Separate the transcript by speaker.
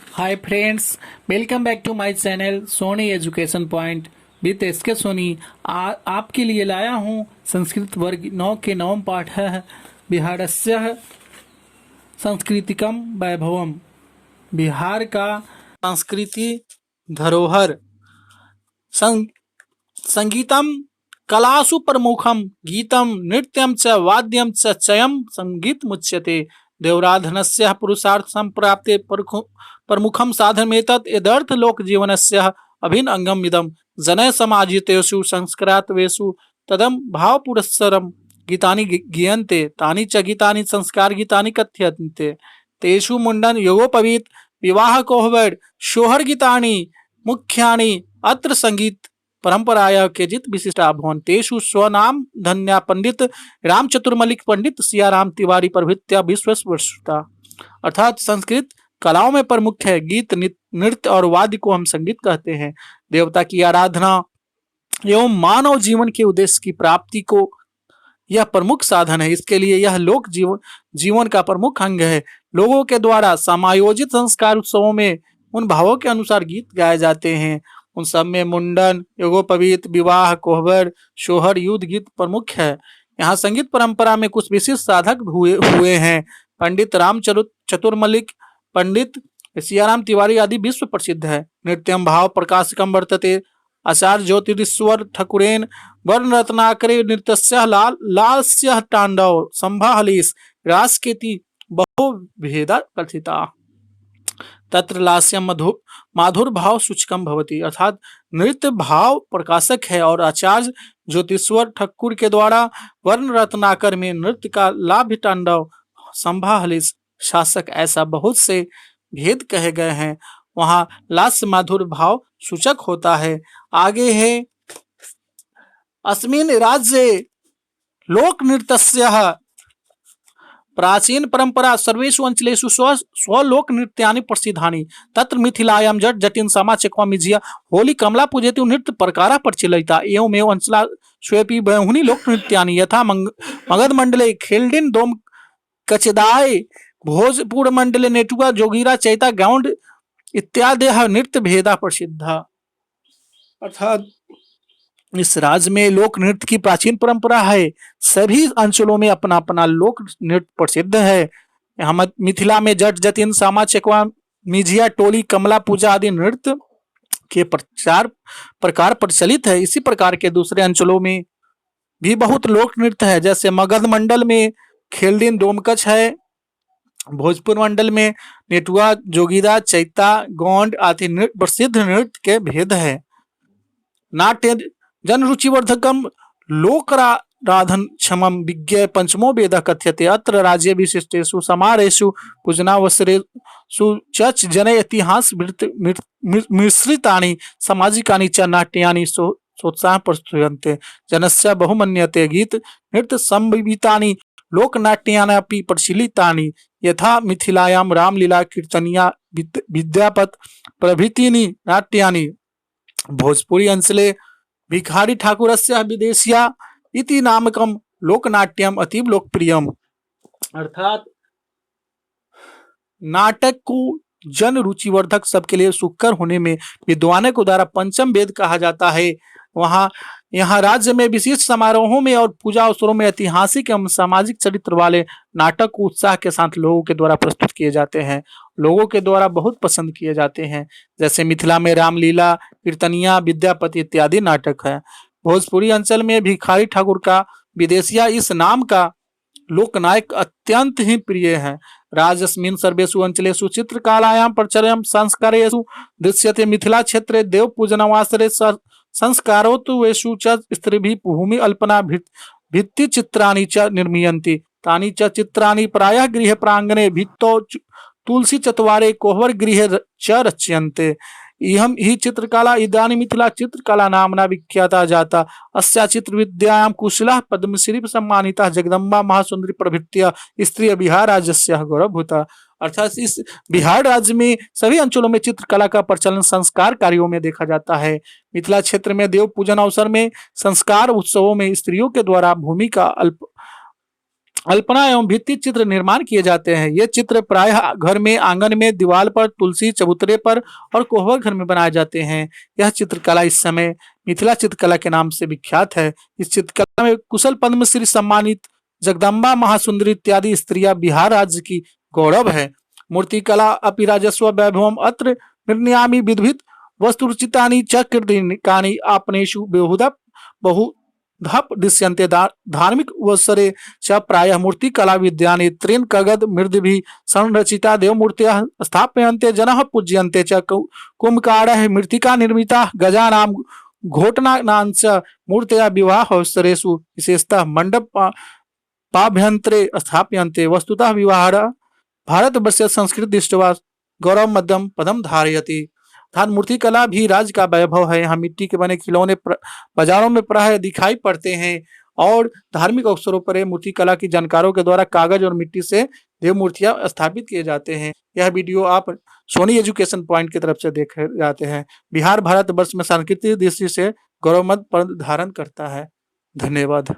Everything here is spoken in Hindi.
Speaker 1: Hi friends, welcome back to my channel Soni education point with S K Soni. आपके लिए लाया हूँ संस्कृत वर्ग 9 के नवम पाठ है बिहारस्य संस्कृतिकम वैभवम। बिहार का संस्कृति धरोहर सं, संगीतम कलासु प्रमुखम गीतम नृत्यम च वाद्यम च चयम संगीत मुच्यते। देवराधनस्य पुरुषार्थ संप्राप्ते प्रमुखम साधनमेतत् यदर्थ लोक जीवनस्य अभिन्न अंगम इदम जनय समाजितेषु संस्कारात्वेषु तदम भाव पुरस्सरम गीतानि गीयन्ते तानि च गीतानि संस्कार गीतानि कथ्यन्ते तेषु मुंडन योगोपवीत विवाह कोहबर शोहर गीतानि मुख्यानि अत्र संगीत परंपराया केचित विशिष्टा भवन तेषु स्वनाम धन्या पंडित राम चतुर्मलिक पंडित सियाराम तिवारी प्रभृत्या विश्वस्वता। अर्थात संस्कृत कलाओं में प्रमुख है गीत नृत्य और वाद्य को हम संगीत कहते हैं। देवता की आराधना एवं मानव जीवन के उद्देश्य की प्राप्ति को यह प्रमुख साधन है। इसके लिए यह लोक जीवन का प्रमुख अंग है। लोगों के द्वारा समायोजित संस्कार उत्सवों में उन भावों के अनुसार गीत गाए जाते हैं। उन सब में मुंडन यज्ञोपवीत विवाह कोहबर शोहर युद्ध गीत प्रमुख है। यहाँ संगीत परंपरा में कुछ विशिष्ट साधक हुए हैं। पंडित राम चतुर्मलिक पंडित सियाराम तिवारी आदि विश्व प्रसिद्ध है। नृत्यम भाव प्रकाशकम वर्तते आचार्य ज्योतिरीश्वर ठकुरेन वर्ण रत्नाकरे नृत्य लास्य तांडव संभाहलीस रासकेति बहु भेदा कथिता तत्र लास्यम माधुर भाव सूचकम भवति। अर्थात नृत्य भाव प्रकाशक है और आचार्य ज्योतिश्वर ठक्कुर के द्वारा वर्ण रत्नाकर में नृत्य का लाभ तांडव संभाहलिस शासक ऐसा बहुत से भेद कहे गए हैं। वहां लास्य माधुर भाव सूचक होता है। आगे है अस्मिन् राज्ये लोक नृत्यस्य प्राचीन परंपरा सर्वेषु अंचलेषु स्वलोक नृत्यानि प्रसिद्धानि तत्र मिथिलायां जट जटिन समा चकवा मिजिया होली कमला पूजेति नृत्य प्रकारा प्रचलिता एवमेव अंचला स्वेपि बहुनि लोक नृत्यानि यथा मगध मंडले खेल्डिन दोम कचदाय भोजपुर मंडले नेटुआ जोगीरा चैता गौंड इत्यादि नृत्य भेदा प्रसिद्धा। अर्थात इस राज्य में लोक नृत्य की प्राचीन परंपरा है। सभी अंचलों में अपना अपना लोक नृत्य प्रसिद्ध है। यहाँ मिथिला में जट जतिन सामा चकवा मिझिया टोली कमला पूजा आदि नृत्य के प्रकार प्रचलित है। इसी प्रकार के दूसरे अंचलों में भी बहुत लोक नृत्य है। जैसे मगध मंडल में खेलदिन डोमकच है। भोजपुर मंडल में नेटुआ जोगीरा चैता गौंड आदि प्रसिद्ध नृत्य के भेद है। नाट्य जन रुचिवर्धकम लोकराधन क्षमम विज्ञ पंचमो वेद कथ्यते अत्र राज्य विशिष्टेषु समारेषु पूजनावसरेषु चच जने इतिहास मिश्रितानि सामाजिकानि च नाट्यानि सोत्साह प्रस्तुयन्ते जनस्य बहुमन्यते गीत नृत्य संवितानि लोकनाट्यानि प्रचलितानि यथा मिथिलायां रामलीला कीर्तनिया विद्यापत प्रभृतीनि नाट्यानि भोजपुरी अंचले भिखारी ठाकुरस्य विदेशिया इति नामकम लोकनाट्यम अतीव लोकप्रियम। अर्थात नाटक को जन रुचिवर्धक सबके लिए सुखकर होने में विद्वानों के द्वारा पंचम वेद कहा जाता है। यहाँ राज्य में विशिष्ट समारोहों में और पूजा अवसरों में ऐतिहासिक एवं सामाजिक चरित्र वाले नाटक को उत्साह के साथ लोगों के द्वारा प्रस्तुत किए जाते हैं। लोगों के द्वारा बहुत पसंद किए जाते हैं। जैसे मिथिला में रामलीला कीर्तनिया विद्यापति इत्यादि नाटक है। भोजपुरी अंचल में भिखारी ठाकुर का विदेशिया इस नाम का लोकनायक अत्यंत ही प्रिय है। राजस्मिन सर्वेषु अंचलेषु चित्रकलायां प्रचलम संस्कारेषु दृश्यते मिथिला क्षेत्रे देव पूजनवासरे संस्कारोत्सवेषु च स्त्रीभिः भूमि अल्पना भित्ति चित्राणि च निर्मीयन्ति तानि च चित्राणि प्रायः गृह प्रांगणे भित्तौ तुलसी चत्वारे कोहबर गृह च रच्यन्ते। इहम ही चित्रकला इदानीं मिथिला चित्रकला नामना विख्याता जाता। अस्या चित्रविद्यायां कुशलः पद्मश्री सम्मानिता जगदम्बा महासुंदरी प्रभृत्या स्त्री बिहार राज्यस्य गौरवभूता। अर्थात इस बिहार राज्य में सभी अंचलों में चित्रकला का प्रचलन संस्कार कार्यों में देखा जाता है। मिथिला क्षेत्र में देव पूजन अवसर में संस्कार उत्सवों में स्त्रियों के द्वारा भूमि का अल्पना एवं भित्ति चित्र निर्माण किए जाते हैं। ये चित्र प्रायः घर में, आंगन में, दीवार पर, तुलसी चबूतरे पर और कोहबर घर में बनाए जाते हैं। यह चित्रकला इस समय मिथिला चित्रकला के नाम से विख्यात है। इस चित्रकला में कुशल पद्मश्री सम्मानित जगदम्बा महासुंदरी इत्यादि स्त्रियां बिहार राज्य की गौरव है। मूर्तिकला अपि राजस्व वैभवम अत्र निर्णयामि विद्भित वस्तुरुचितानि च कीर्तिकानि आपनेषु बहुधा बहुधप दृश्यन्ते। धार्मिक अवसरे च प्रायः मूर्तिकला विद्यानि त्रीन् कगद मृद्भिः संरचिता देवमूर्तयः स्थाप्यन्ते, जनः पूज्यन्ते च। कुम्भकारः मृत्तिका निर्मिताः गजानां घोटनानाञ्च मूर्तयः विवाहावसरेषु विशेषतः मंडपाभ्यन्तरे स्थाप्यन्ते। वस्तुतः विवाह भारतवर्ष संस्कृति दृष्ट्वा गौरव मध्यम पदम धारयति। धान मूर्तिकला भी राज्य का वैभव है। यहाँ मिट्टी के बने खिलौने बाजारों में प्राय दिखाई पड़ते हैं और धार्मिक अवसरों पर मूर्तिकला की जानकारों के द्वारा कागज और मिट्टी से देव मूर्तियां स्थापित किए जाते हैं। यह वीडियो आप सोनी एजुकेशन पॉइंट की तरफ से देखे जाते हैं। बिहार भारतवर्ष में सांस्कृतिक दृष्टि से गौरवमय पद धारण करता है। धन्यवाद।